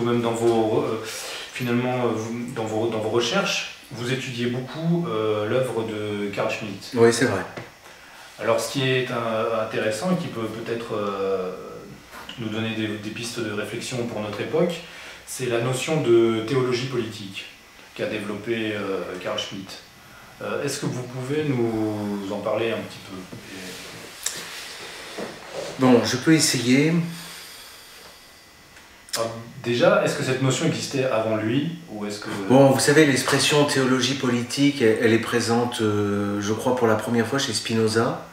même finalement, dans vos recherches, vous étudiez beaucoup l'œuvre de Carl Schmitt. Oui, c'est vrai. Alors ce qui est intéressant et qui peut peut-être nous donner des pistes de réflexion pour notre époque, c'est la notion de théologie politique qu'a développée Carl Schmitt. Est-ce que vous pouvez nous en parler un petit peu? Bon, je peux essayer. Alors, déjà, est-ce que cette notion existait avant lui ou est-ce que... Bon, vous savez, l'expression théologie politique, elle est présente, je crois, pour la première fois chez Spinoza.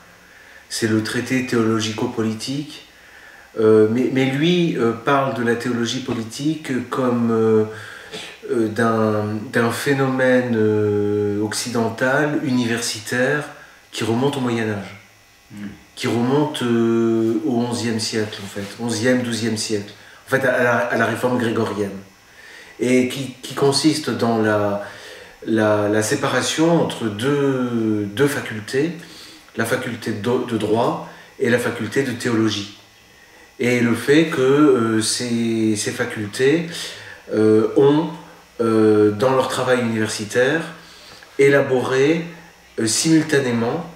C'est le traité théologico-politique. Mais lui parle de la théologie politique comme d'un phénomène occidental, universitaire, qui remonte au Moyen-Âge. Qui remonte au XIe siècle, en fait. XIe, XIIe siècle. En fait, à la réforme grégorienne. Et qui consiste dans la séparation entre deux facultés, la faculté de droit et la faculté de théologie. Et le fait que ces facultés ont, dans leur travail universitaire, élaboré simultanément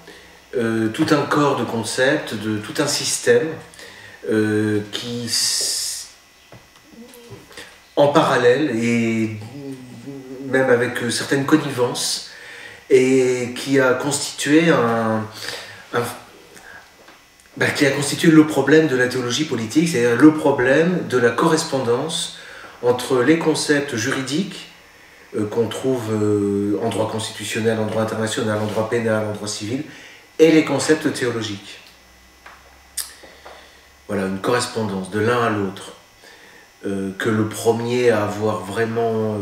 tout un corps de concepts, tout un système qui, en parallèle et même avec certaines connivences, et qui a constitué qui a constitué le problème de la théologie politique, c'est-à-dire le problème de la correspondance entre les concepts juridiques qu'on trouve en droit constitutionnel, en droit international, en droit pénal, en droit civil, et les concepts théologiques. Voilà, une correspondance de l'un à l'autre, que le premier à avoir vraiment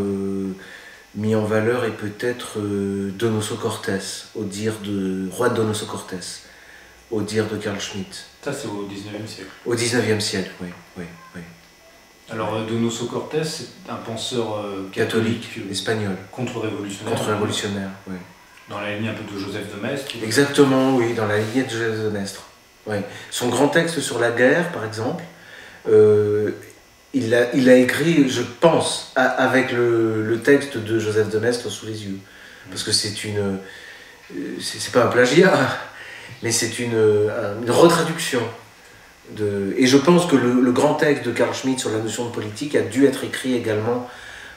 mis en valeur est peut-être Donoso Cortés, au dire de Juan Donoso Cortés, au dire de Carl Schmitt. Ça, c'est au XIXe siècle. Au XIXe siècle, oui, oui, oui. Alors, Donoso Cortés, c'est un penseur catholique espagnol. Contre-révolutionnaire. Contre-révolutionnaire, oui. Dans la lignée un peu de Joseph de Maistre. Exactement, oui, dans la lignée de Joseph de Maistre. Oui. Son grand texte sur la guerre, par exemple, il a écrit, je pense, avec le texte de Joseph de Maistre sous les yeux. Parce que c'est pas un plagiat, mais c'est une retraduction. Et je pense que le grand texte de Carl Schmitt sur la notion de politique a dû être écrit également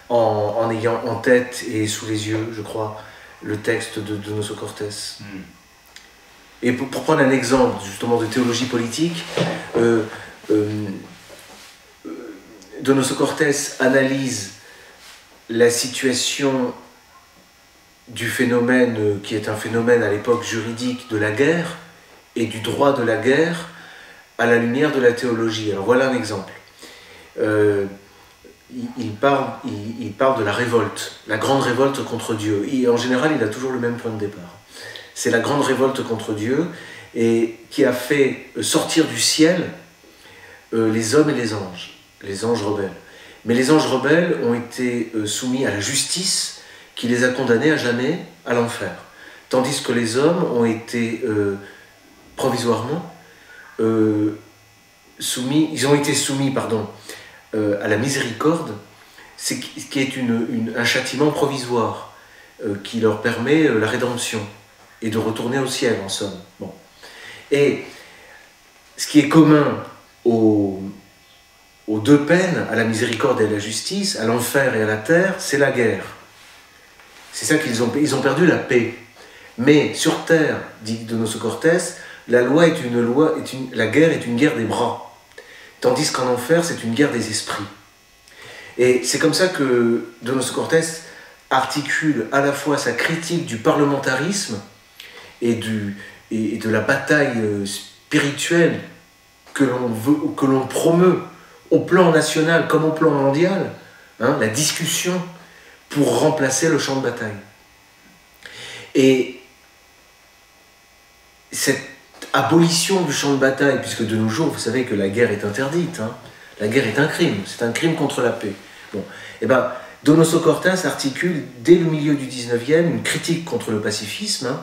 en ayant en tête et sous les yeux, je crois, le texte de Donoso Cortés. Et pour prendre un exemple justement de théologie politique, Donoso Cortés analyse la situation du phénomène qui est un phénomène à l'époque juridique de la guerre et du droit de la guerre à la lumière de la théologie. Alors voilà un exemple. Il parle de la révolte, la grande révolte contre Dieu. En général, il a toujours le même point de départ. C'est la grande révolte contre Dieu et qui a fait sortir du ciel les hommes et les anges rebelles. Mais les anges rebelles ont été soumis à la justice qui les a condamnés à jamais à l'enfer. Tandis que les hommes ont été provisoirement soumis à la miséricorde, qui est un châtiment provisoire qui leur permet la rédemption et de retourner au ciel, en somme. Bon. Et ce qui est commun aux deux peines, à la miséricorde et à la justice, à l'enfer et à la terre, c'est la guerre. C'est ça qu'ils ont perdu la paix. Mais sur terre, dit Donoso Cortés, la guerre est une guerre des bras, tandis qu'en enfer, c'est une guerre des esprits. Et c'est comme ça que Donoso Cortés articule à la fois sa critique du parlementarisme et de la bataille spirituelle que l'on promeut au plan national comme au plan mondial, la discussion pour remplacer le champ de bataille. Et cette abolition du champ de bataille, puisque de nos jours, vous savez que la guerre est interdite, la guerre est un crime, c'est un crime contre la paix. Bon, et ben, Donoso Cortés articule dès le milieu du 19e une critique contre le pacifisme,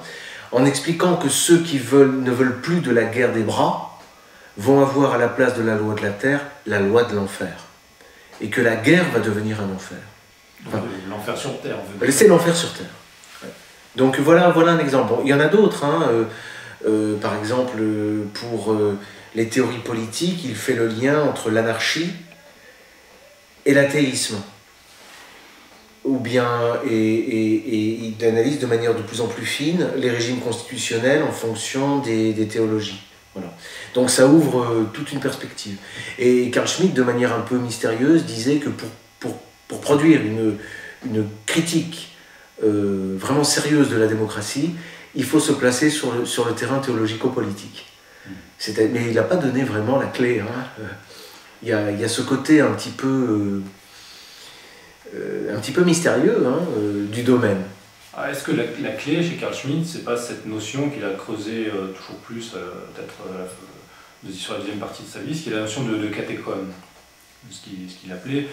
en expliquant que ceux qui ne veulent plus de la guerre des bras vont avoir à la place de la loi de la terre la loi de l'enfer. et que la guerre va devenir un enfer. Enfin, l'enfer sur Terre. C'est l'enfer sur Terre. Ouais. Donc voilà un exemple. Bon, il y en a d'autres. Hein. Par exemple, pour les théories politiques, il fait le lien entre l'anarchie et l'athéisme. Ou bien, et il analyse de manière de plus en plus fine les régimes constitutionnels en fonction des théologies. Voilà. Donc ça ouvre toute une perspective. Et Carl Schmitt, de manière un peu mystérieuse, disait que pour produire une critique vraiment sérieuse de la démocratie, il faut se placer sur le terrain théologico-politique. Mais il n'a pas donné vraiment la clé. Hein. Il y a ce côté un petit peu mystérieux hein, du domaine. Ah, est-ce que la clé chez Carl Schmitt, c'est pas cette notion qu'il a creusée toujours plus, peut-être sur la deuxième partie de sa vie, ce qui est la notion de catéchone, ce qu'il appelait,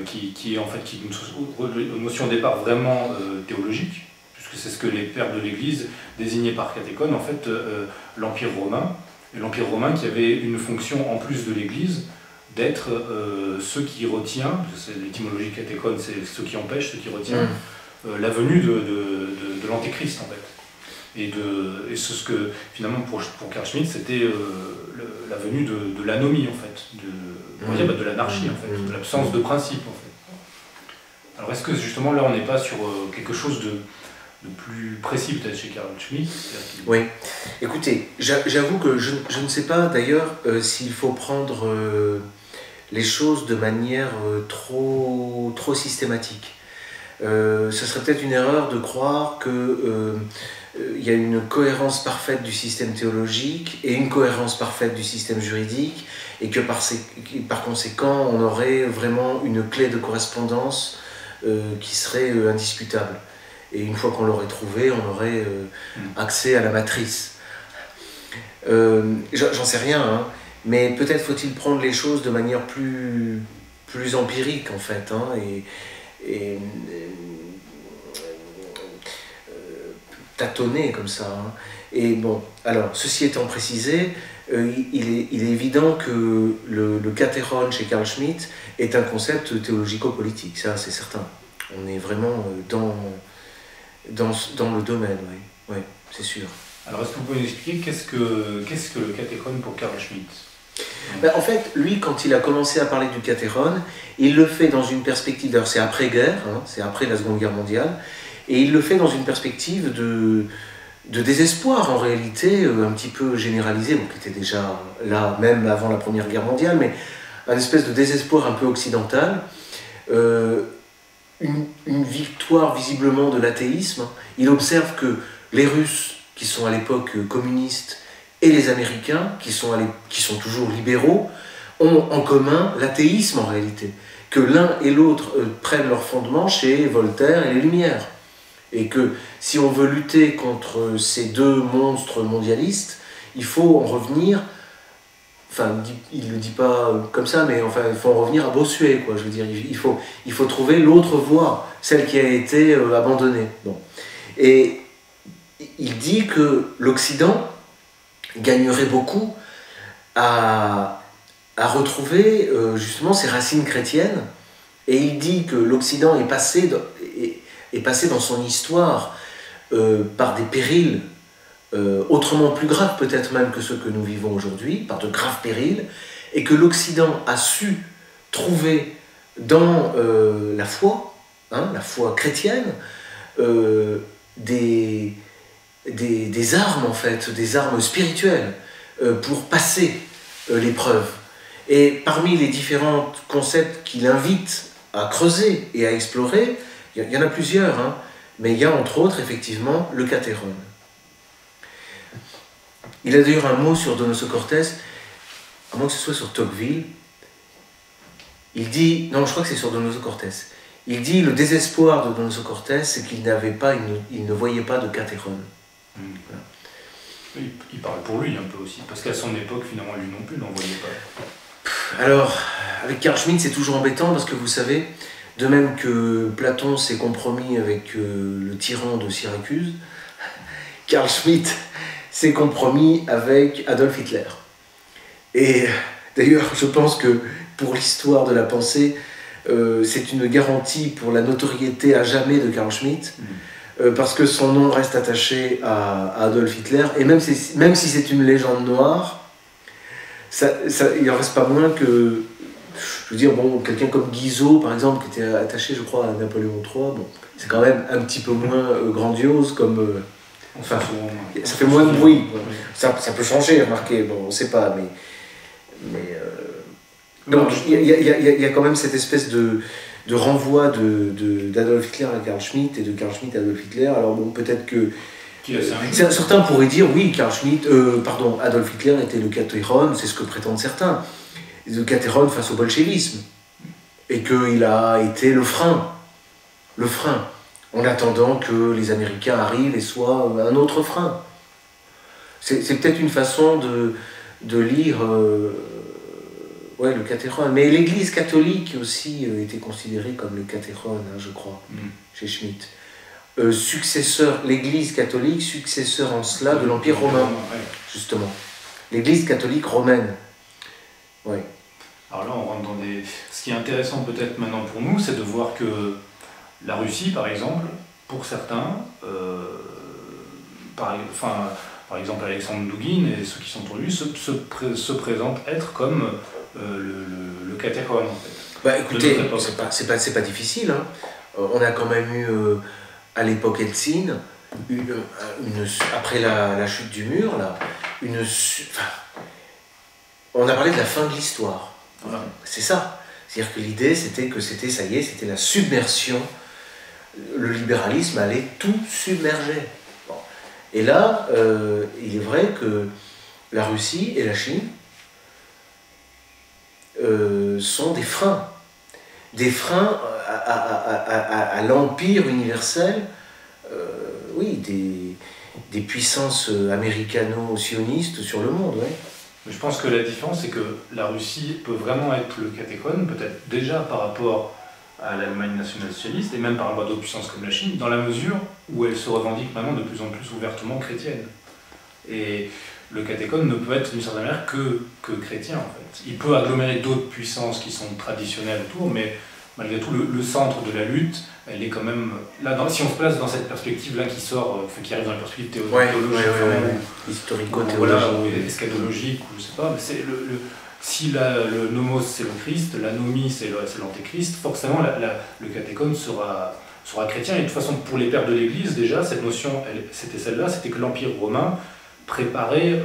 qui est en fait une notion au départ vraiment théologique, puisque c'est ce que les pères de l'Église désignaient par catéchone, en fait, l'Empire romain, et l'Empire romain qui avait une fonction en plus de l'Église, d'être ceux qui retient, c'est l'étymologie catéchone, c'est ceux qui empêchent, ceux qui retiennent, la venue de l'antéchrist en fait. Et c'est ce que finalement pour Carl Schmitt c'était la venue de l'anomie en fait, de l'anarchie en fait, de l'absence de principe en fait. Alors est-ce que justement là on n'est pas sur quelque chose de plus précis peut-être chez Carl Schmitt? Oui, écoutez, j'avoue que je ne sais pas d'ailleurs s'il faut prendre les choses de manière trop systématique. Ce serait peut-être une erreur de croire qu'il y a une cohérence parfaite du système théologique et une cohérence parfaite du système juridique, et que par conséquent on aurait vraiment une clé de correspondance qui serait indiscutable. Et une fois qu'on l'aurait trouvée, on aurait accès à la matrice. J'en sais rien, hein, mais peut-être faut-il prendre les choses de manière plus empirique en fait, hein, et tâtonner comme ça. Hein. Et bon, alors, ceci étant précisé, il est évident que le kathéron chez Carl Schmitt est un concept théologico-politique, ça c'est certain. On est vraiment dans le domaine, oui, c'est sûr. Alors, est-ce que vous pouvez nous expliquer qu'est-ce que le kathéron pour Carl Schmitt? Ben, en fait, lui, quand il a commencé à parler du kathéron, il le fait dans une perspective, d'ailleurs c'est après-guerre, hein, c'est après la Seconde Guerre mondiale, et il le fait dans une perspective de désespoir en réalité, un petit peu généralisé, bon, qui était déjà là même avant la Première Guerre mondiale, mais un espèce de désespoir un peu occidental, une victoire visiblement de l'athéisme. Il observe que les Russes, qui sont à l'époque communistes, et les Américains, qui sont toujours libéraux, ont en commun l'athéisme en réalité, que l'un et l'autre prennent leur fondement chez Voltaire et les Lumières. Et que si on veut lutter contre ces deux monstres mondialistes, il faut en revenir, enfin il ne le dit pas comme ça, mais enfin il faut en revenir à Bossuet, quoi. Je veux dire, il faut trouver l'autre voie, celle qui a été abandonnée. Bon. Et il dit que l'Occident gagnerait beaucoup à retrouver justement ses racines chrétiennes, et il dit que l'Occident est passé dans son histoire par des périls autrement plus graves peut-être même que ceux que nous vivons aujourd'hui, par de graves périls, et que l'Occident a su trouver dans la foi chrétienne, des armes en fait, des armes spirituelles pour passer l'épreuve. Et parmi les différents concepts qu'il invite à creuser et à explorer, il y en a plusieurs, hein, mais il y a entre autres effectivement le kathéron. Il a d'ailleurs un mot sur Donoso Cortés, à moins que ce soit sur Tocqueville. Il dit, non, je crois que c'est sur Donoso Cortés. Il dit le désespoir de Donoso Cortés, c'est qu'il ne voyait pas de kathéron. Voilà. Il parle pour lui un peu aussi, parce qu'à son époque, finalement, lui non plus n'en voyait pas. Alors, avec Carl Schmitt, c'est toujours embêtant, parce que vous savez, de même que Platon s'est compromis avec le tyran de Syracuse, Carl Schmitt s'est compromis avec Adolf Hitler. Et d'ailleurs, je pense que pour l'histoire de la pensée, c'est une garantie pour la notoriété à jamais de Carl Schmitt, parce que son nom reste attaché à Adolf Hitler, et même si c'est une légende noire, il n'en reste pas moins que, je veux dire, bon, quelqu'un comme Guizot, par exemple, qui était attaché, je crois, à Napoléon III, bon, c'est quand même un petit peu moins grandiose comme... Enfin, ça fait moins de bruit. Ça peut changer, remarquez, bon, on ne sait pas, donc il y a quand même cette espèce de renvoi d'Adolf Hitler à Carl Schmitt et de Carl Schmitt à Adolf Hitler. Alors bon, peut-être que... certains pourraient dire, oui, Adolf Hitler était le Catéron, c'est ce que prétendent certains, le Catéron face au bolchevisme, et qu'il a été le frein, en attendant que les Américains arrivent et soient un autre frein. C'est peut-être une façon de lire le Catéron. Mais l'Église catholique aussi était considérée comme le Catéron, je crois, chez Schmitt. L'Église catholique, successeur en cela de l'Empire romain, justement. L'Église catholique romaine. Ouais. Alors là, on rentre dans des... Ce qui est intéressant peut-être maintenant pour nous, c'est de voir que la Russie, par exemple, pour certains, par exemple Alexandre Douguine et ceux qui sont pour lui, se présentent être comme le Catéron, en fait. Bah écoutez, c'est pas difficile, hein. On a quand même eu, à l'époque Eltsine, après la chute du mur, là, on a parlé de la fin de l'histoire. Voilà. C'est ça. C'est-à-dire que l'idée, c'était la submersion. Le libéralisme allait tout submerger. Bon. Et là, il est vrai que la Russie et la Chine sont des freins. Des freins à l'empire universel, des puissances américano-sionistes sur le monde. Ouais. Je pense que la différence, c'est que la Russie peut vraiment être le Catéchone, peut-être déjà par rapport à l'Allemagne nationale-socialiste, et même par rapport à d'autres puissances comme la Chine, dans la mesure où elle se revendique maintenant de plus en plus ouvertement chrétienne. Et le Catéchone ne peut être d'une certaine manière que chrétien, en fait. Il peut agglomérer d'autres puissances qui sont traditionnelles autour, mais malgré tout, le centre de la lutte, elle est quand même... Là, si on se place dans cette perspective-là qui sort, qui arrive dans la perspective théologique, historico-théologique, ou eschatologique, ou je sais pas, mais si le nomos c'est le Christ, l'anomie c'est l'antéchrist, forcément le catéchone sera chrétien. Et de toute façon, pour les pères de l'Église, déjà, cette notion, c'était celle-là, c'était que l'Empire romain préparait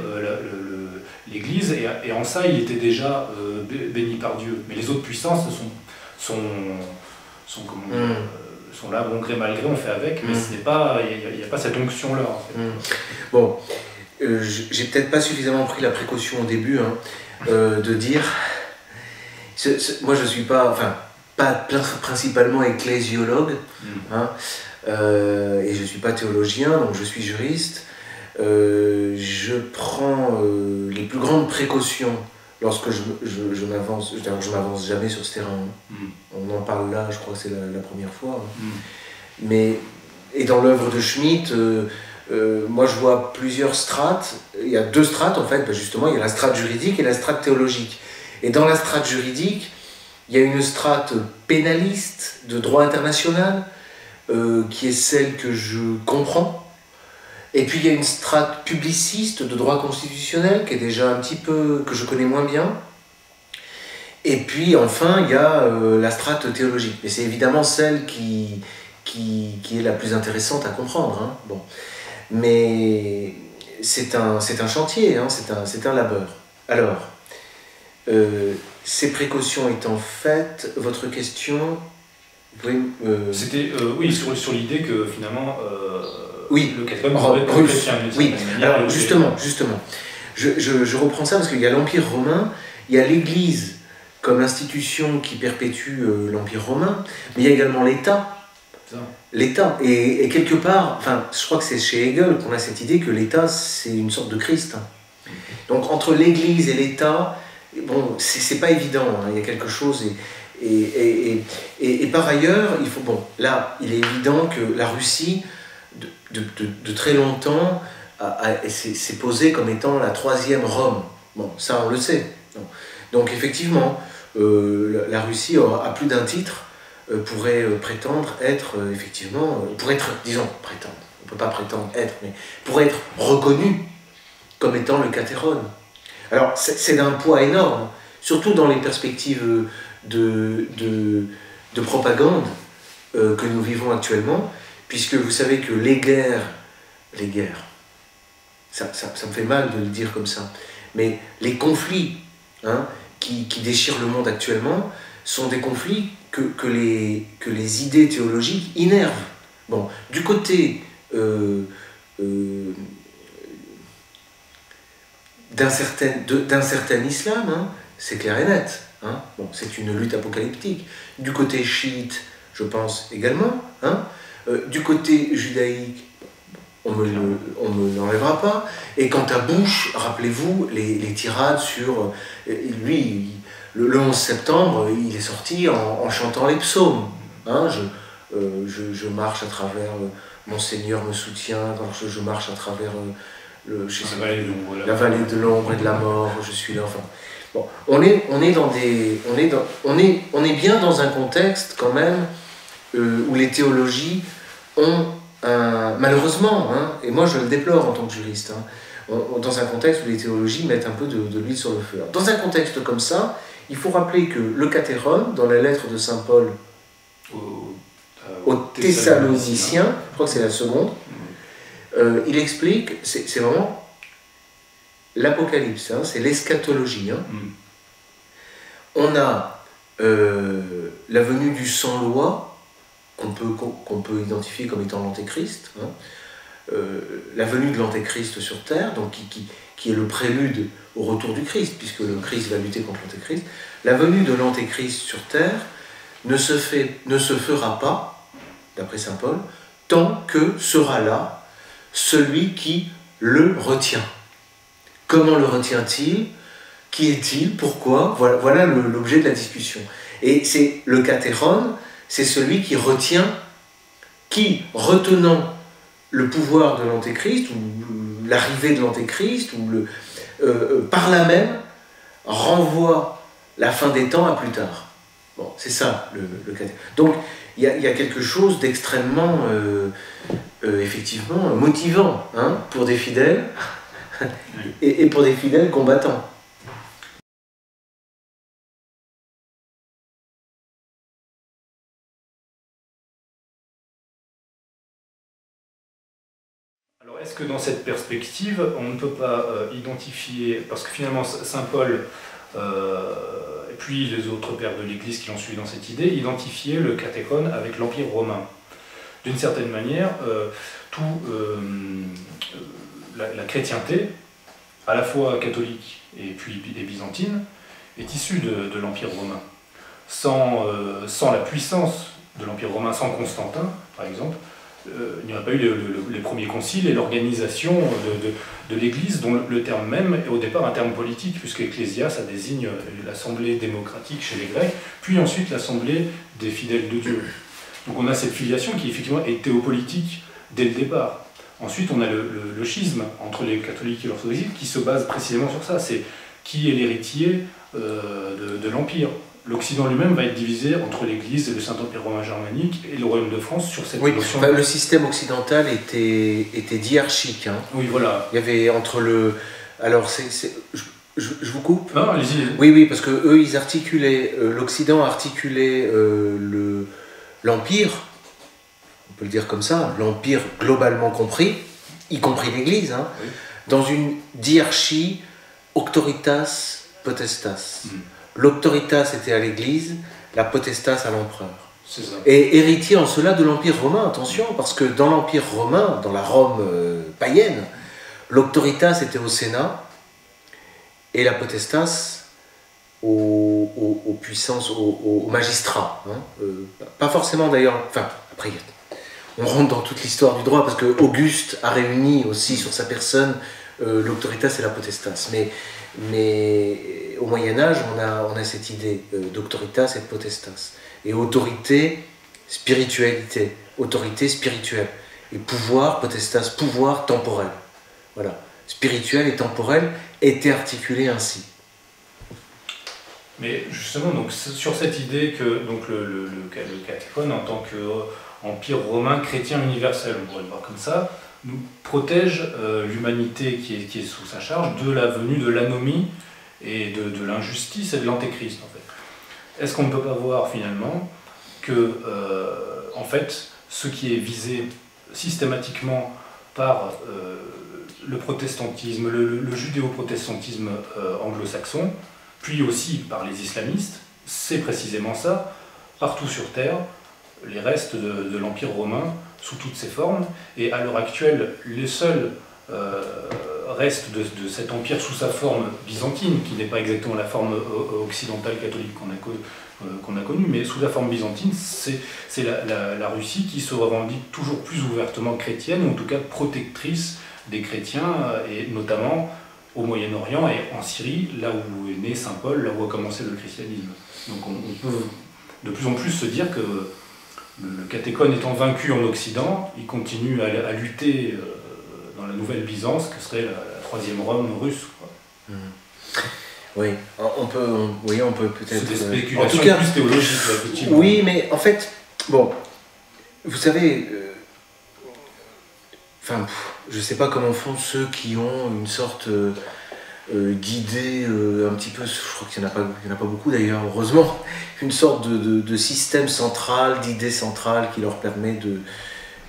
l'Église, et en ça, il était déjà béni par Dieu. Mais les autres puissances sont là, bon gré mal gré, on fait avec, mais il n'y a pas cette onction-là. En fait. Bon, j'ai peut-être pas suffisamment pris la précaution au début de dire... moi, je suis pas principalement ecclésiologue, et je suis pas théologien, donc je suis juriste. Je prends les plus grandes précautions lorsque je m'avance. Je m'avance jamais sur ce terrain. On en parle là, je crois que c'est la première fois. Et dans l'œuvre de Schmitt, moi je vois plusieurs strates. Il y a deux strates en fait, justement, il y a la strate juridique et la strate théologique. Et dans la strate juridique, il y a une strate pénaliste de droit international, qui est celle que je comprends. Et puis il y a une strate publiciste de droit constitutionnel qui est déjà un petit peu, que je connais moins bien. Et puis enfin il y a la strate théologique. Mais c'est évidemment celle qui est la plus intéressante à comprendre. Bon. Mais c'est un chantier, c'est un labeur. Alors, ces précautions étant faites, votre question... C'était sur l'idée que finalement... oui, le catéchone devrait être chrétien. Oui, alors justement, je reprends ça parce qu'il y a l'Empire romain, il y a l'Église comme institution qui perpétue l'Empire romain, mais il y a également l'État. L'État, et quelque part, je crois que c'est chez Hegel qu'on a cette idée que l'État c'est une sorte de Christ. Donc entre l'Église et l'État, bon, c'est pas évident, il y a quelque chose, et par ailleurs, il est évident que la Russie, de très longtemps, s'est posée comme étant la troisième Rome. Bon, ça on le sait. Donc effectivement, la Russie a plus d'un titre, pourrait prétendre être, effectivement, pour être, disons, prétendre, on ne peut pas prétendre être, mais pourrait être reconnu comme étant le Catéron. Alors, c'est d'un poids énorme, surtout dans les perspectives de propagande que nous vivons actuellement, puisque vous savez que les guerres, ça me fait mal de le dire comme ça, mais les conflits hein, qui déchirent le monde actuellement sont des conflits que les idées théologiques innervent. Bon, du côté d'un certain islam, hein, c'est clair et net. Hein, bon, c'est une lutte apocalyptique. Du côté chiite, je pense également. Hein, du côté judaïque, on ne me l'enlèvera pas. Et quant à Bush, rappelez-vous les tirades sur... lui, le 11 septembre, il est sorti en chantant les psaumes. Hein, je marche à travers... Mon Seigneur me soutient, je marche à travers la vallée de l'ombre et de la mort, je suis là. Enfin, bon, on est bien dans un contexte quand même où les théologies ont malheureusement, hein, et moi je le déplore en tant que juriste, hein, dans un contexte où les théologies mettent un peu de l'huile sur le feu. Alors, dans un contexte comme ça, il faut rappeler que le Catéron, dans la lettre de saint Paul aux Thessaloniciens, je crois que c'est la seconde, il explique, c'est vraiment l'Apocalypse, hein, c'est l'eschatologie. Hein. On a la venue du sans-loi, qu'on peut identifier comme étant l'Antéchrist, hein, la venue de l'Antéchrist sur Terre, donc qui est le prélude au retour du Christ, puisque le Christ va lutter contre l'Antéchrist. La venue de l'Antéchrist sur Terre ne se fera pas, d'après saint Paul, tant que sera là celui qui le retient. Comment le retient-il? Qui est-il? Pourquoi? Voilà l'objet de la discussion. Et c'est le Catéron, c'est celui qui retient, qui, retenant le pouvoir de l'Antéchrist, ou l'arrivée de l'Antéchrist, ou par là même, renvoie la fin des temps à plus tard. Bon, c'est ça le Catéron. Donc, il y a quelque chose d'extrêmement, effectivement, motivant hein, pour des fidèles, et pour des fidèles combattants. Alors, est-ce que dans cette perspective, on ne peut pas identifier, parce que finalement, saint Paul, et puis les autres pères de l'Église qui l'ont suivi dans cette idée, identifier le Catéron avec l'Empire romain. D'une certaine manière, la chrétienté, à la fois catholique et byzantine, est issue de l'Empire romain. Sans la puissance de l'Empire romain, sans Constantin, par exemple, il n'y aurait pas eu les premiers conciles et l'organisation de l'Église, dont le terme même est au départ un terme politique, puisque ecclésia, ça désigne l'assemblée démocratique chez les Grecs, puis ensuite l'assemblée des fidèles de Dieu. Donc on a cette filiation qui effectivement est théopolitique dès le départ. Ensuite on a le schisme entre les catholiques et l'orthodoxie qui se base précisément sur ça, c'est qui est l'héritier de l'Empire. L'Occident lui-même va être divisé entre l'Église et le Saint-Empire romain germanique et le Royaume de France sur cette notion. Enfin, le système occidental était diarchique. Hein. Oui, voilà. Il y avait entre le... Alors, je vous coupe? Non, allez-y. Oui, parce que eux, ils articulaient... L'Occident articulait l'Empire, on peut le dire comme ça, l'Empire globalement compris, y compris l'Église, hein, oui, dans une diarchie auctoritas potestas. L'auctoritas était à l'Église, la potestas à l'empereur. Et héritier en cela de l'Empire romain, attention, parce que dans l'Empire romain, dans la Rome païenne, l'auctoritas était au Sénat et la potestas aux puissances, aux magistrats. Hein. Pas forcément d'ailleurs, enfin, après, on rentre dans toute l'histoire du droit, parce que Auguste a réuni aussi sur sa personne l'auctoritas et la potestas. Mais au Moyen-Âge, on a cette idée d'autoritas et de potestas. Et autorité, spiritualité. Autorité spirituelle. Et pouvoir, potestas, pouvoir temporel. Voilà. Spirituel et temporel étaient articulés ainsi. Mais justement, donc, sur cette idée que donc, le Catéchone, en tant qu'empire romain chrétien universel, on pourrait le voir comme ça, nous protège l'humanité qui est sous sa charge de la venue de l'anomie et de l'injustice et de l'antéchrist, en fait. Est-ce qu'on ne peut pas voir finalement que, en fait, ce qui est visé systématiquement par le protestantisme, le judéo-protestantisme anglo-saxon, puis aussi par les islamistes, c'est précisément ça, partout sur Terre, les restes de l'Empire romain, sous toutes ses formes, et à l'heure actuelle, les seuls restes de cet empire sous sa forme byzantine, qui n'est pas exactement la forme occidentale catholique qu'on a connue, mais sous la forme byzantine, c'est la Russie qui se revendique toujours plus ouvertement chrétienne, ou en tout cas protectrice des chrétiens, et notamment au Moyen-Orient et en Syrie, là où est né Saint Paul, là où a commencé le christianisme. Donc on peut de plus en plus se dire que le Catéchone étant vaincu en Occident, il continue à lutter dans la nouvelle Byzance, que serait la troisième Rome russe, quoi. Oui, on peut peut-être... C'est des spéculations plus théologiques, là, effectivement. Oui, mais en fait, bon, vous savez, je sais pas comment font ceux qui ont une sorte d'idée un petit peu, je crois qu'il n'y en a pas beaucoup d'ailleurs, heureusement, une sorte de système central, d'idée centrale qui leur permet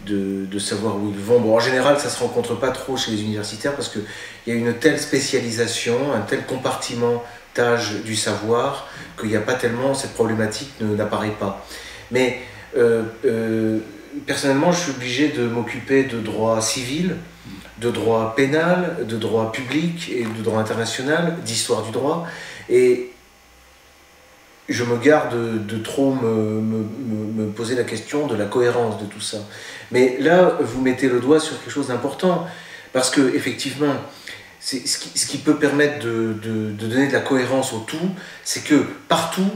de savoir où ils vont. Bon, en général, ça ne se rencontre pas trop chez les universitaires parce qu'il y a une telle spécialisation, un tel compartimentage du savoir qu'il n'y a pas tellement, cette problématique n'apparaît pas. Mais personnellement, je suis obligé de m'occuper de droit civil, de droit pénal, de droit public et de droit international, d'histoire du droit, et je me garde de trop me poser la question de la cohérence de tout ça. Mais là, vous mettez le doigt sur quelque chose d'important, parce que effectivement, ce qui peut permettre de donner de la cohérence au tout, c'est que partout,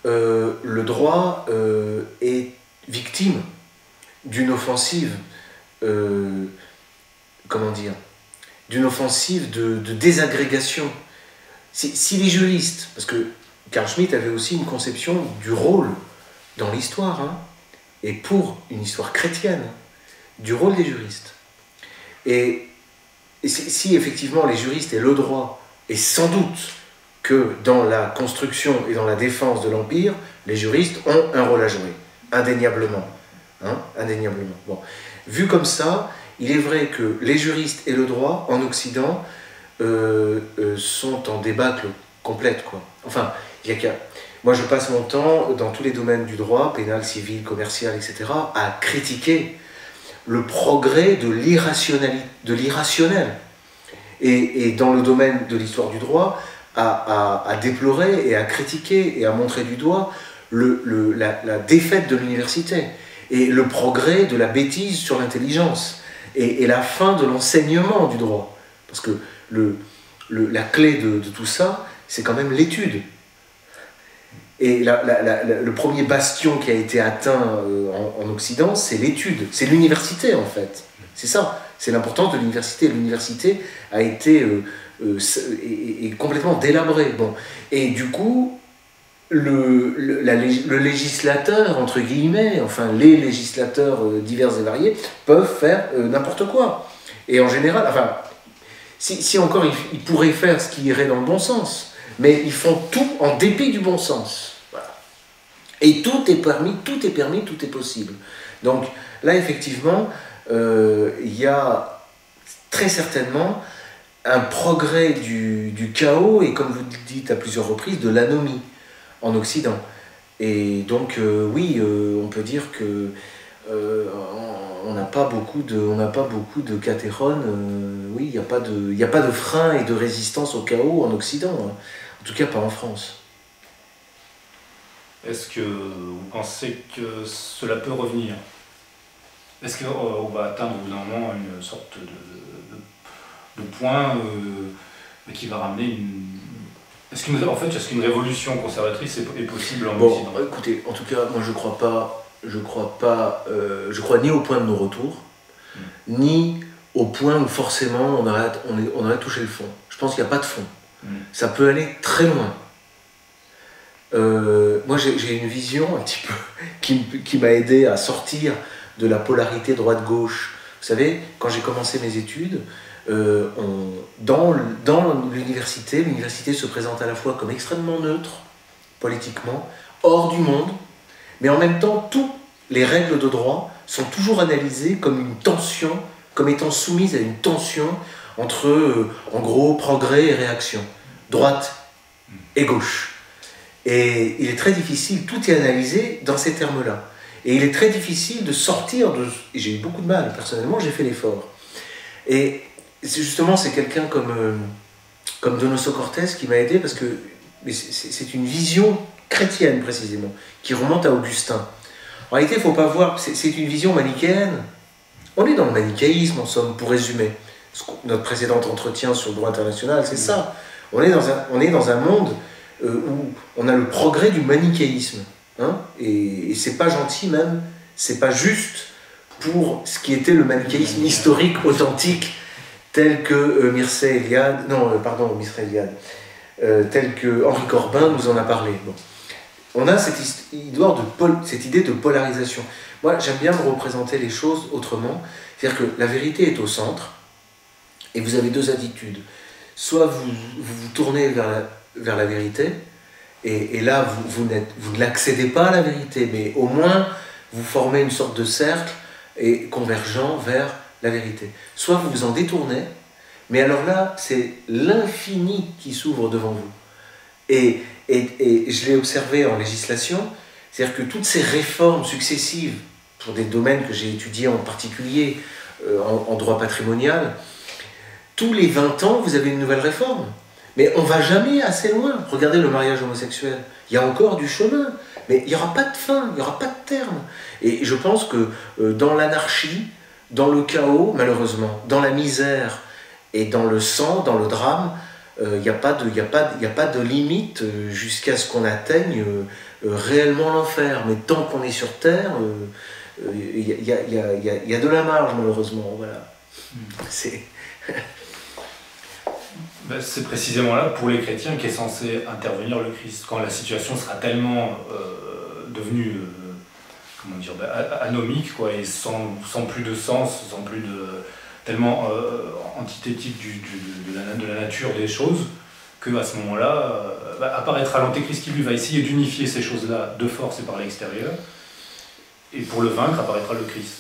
le droit est victime d'une offensive, d'une offensive de désagrégation. Si les juristes, parce que Carl Schmitt avait aussi une conception du rôle dans l'histoire, et pour une histoire chrétienne, du rôle des juristes. Et si effectivement les juristes et le droit, et sans doute que dans la construction et dans la défense de l'Empire, les juristes ont un rôle à jouer, indéniablement. Indéniablement. Bon. Vu comme ça, il est vrai que les juristes et le droit, en Occident, sont en débâcle complète, quoi. Enfin, il y a qu'à... Moi, je passe mon temps, dans tous les domaines du droit, pénal, civil, commercial, etc., à critiquer le progrès de l'irrationnel. Et dans le domaine de l'histoire du droit, à déplorer et à critiquer et à montrer du doigt la défaite de l'université et le progrès de la bêtise sur l'intelligence et la fin de l'enseignement du droit. Parce que la clé de tout ça, c'est quand même l'étude. Et le premier bastion qui a été atteint en Occident, c'est l'étude, c'est l'université en fait. C'est ça, c'est l'importance de l'université. L'université a été est complètement délabrée. Bon. Et du coup, le législateur, entre guillemets, enfin les législateurs divers et variés, peuvent faire n'importe quoi. Et en général, enfin, si encore ils pourraient faire ce qui irait dans le bon sens, mais ils font tout en dépit du bon sens. Voilà. Et tout est permis, tout est possible. Donc là, effectivement, il y a très certainement un progrès du chaos et, comme vous le dites à plusieurs reprises, de l'anomie en Occident. Et donc, oui, on peut dire que on n'a pas beaucoup de catéchones. Oui, il n'y a pas de frein et de résistance au chaos en Occident, hein. En tout cas pas en France. Est-ce que vous pensez que cela peut revenir? Est-ce qu'on va atteindre au bout d'un moment une sorte de point qui va ramener une... Est-ce qu'une révolution conservatrice est possible en Occident? Bon, écoutez, en tout cas, moi je crois ni au point de non-retour, ni au point où forcément on aurait touché le fond. Je pense qu'il n'y a pas de fond. Ça peut aller très loin. moi j'ai une vision un petit peu qui m'a aidé à sortir de la polarité droite-gauche. Vous savez, quand j'ai commencé mes études, dans l'université se présente à la fois comme extrêmement neutre, politiquement, hors du monde, mais en même temps, toutes les règles de droit sont toujours analysées comme une tension, comme étant soumises à une tension entre, en gros, progrès et réaction, droite et gauche. Et il est très difficile, tout est analysé dans ces termes-là. Et il est très difficile de sortir de... J'ai eu beaucoup de mal, personnellement, j'ai fait l'effort. Et justement, c'est quelqu'un comme Donoso Cortés qui m'a aidé, parce que c'est une vision chrétienne, précisément, qui remonte à Augustin. En réalité, il ne faut pas voir... C'est une vision manichéenne. On est dans le manichéisme, en somme, pour résumer. Notre précédent entretien sur le droit international, c'est ça. On est dans un monde où on a le progrès du manichéisme. Hein, et c'est pas gentil même, c'est pas juste pour ce qui était le manichéisme historique, authentique, tel que Mircea Eliade, tel que Henri Corbin nous en a parlé. Bon. On a cette idée de polarisation. Moi, j'aime bien me représenter les choses autrement, c'est-à-dire que la vérité est au centre, et vous avez deux attitudes. Soit vous vous tournez vers la vérité, et là, vous ne l'accédez pas à la vérité, mais au moins, vous formez une sorte de cercle et convergent vers la vérité. Soit vous vous en détournez, mais alors là, c'est l'infini qui s'ouvre devant vous. Et je l'ai observé en législation, c'est-à-dire que toutes ces réformes successives, pour des domaines que j'ai étudiés en particulier en droit patrimonial, tous les 20 ans, vous avez une nouvelle réforme. Mais on ne va jamais assez loin. Regardez le mariage homosexuel. Il y a encore du chemin, mais il n'y aura pas de fin, il n'y aura pas de terme. Et je pense que dans l'anarchie, dans le chaos, malheureusement, dans la misère et dans le sang, dans le drame, il n'y a pas de limite jusqu'à ce qu'on atteigne réellement l'enfer. Mais tant qu'on est sur Terre, il y a de la marge, malheureusement. Voilà. C'est précisément là, pour les chrétiens, qu'est censé intervenir le Christ. Quand la situation sera tellement devenue anomique, quoi, et sans plus de sens, sans plus de... tellement antithétique de la nature des choses, qu'à ce moment-là, apparaîtra l'antéchrist qui lui va essayer d'unifier ces choses-là de force et par l'extérieur, et pour le vaincre apparaîtra le Christ.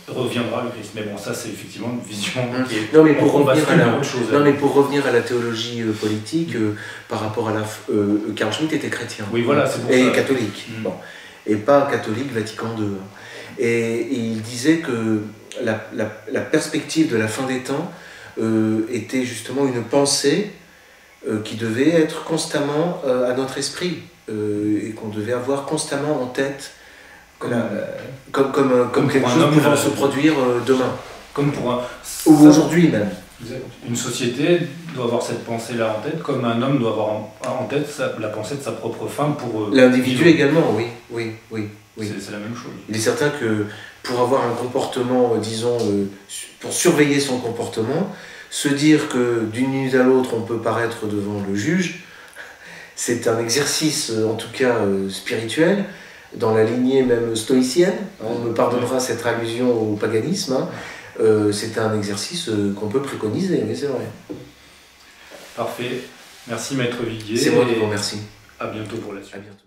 Reviendra le Christ. Mais bon, ça c'est effectivement une vision qui est... Non, mais pour revenir à la théologie politique, par rapport à la... Carl Schmitt était chrétien. Oui, voilà, c'est pour et ça. Catholique. Bon. Et pas catholique Vatican II. Et il disait que la perspective de la fin des temps était justement une pensée qui devait être constamment à notre esprit et qu'on devait avoir constamment en tête. Comme quelque chose pouvant se produire demain. Comme pour un... Ou aujourd'hui même. Une société doit avoir cette pensée-là en tête, comme un homme doit avoir en tête la pensée de sa propre fin pour... L'individu également, oui. C'est la même chose. Il est certain que pour avoir un comportement, disons, pour surveiller son comportement, se dire que d'une minute à l'autre on peut paraître devant le juge, c'est un exercice, en tout cas spirituel, dans la lignée même stoïcienne, on me pardonnera cette allusion au paganisme, c'est un exercice qu'on peut préconiser, mais c'est vrai. Parfait. Merci Maître Viguier. C'est moi qui vous remercie. À bientôt pour la suite. À bientôt.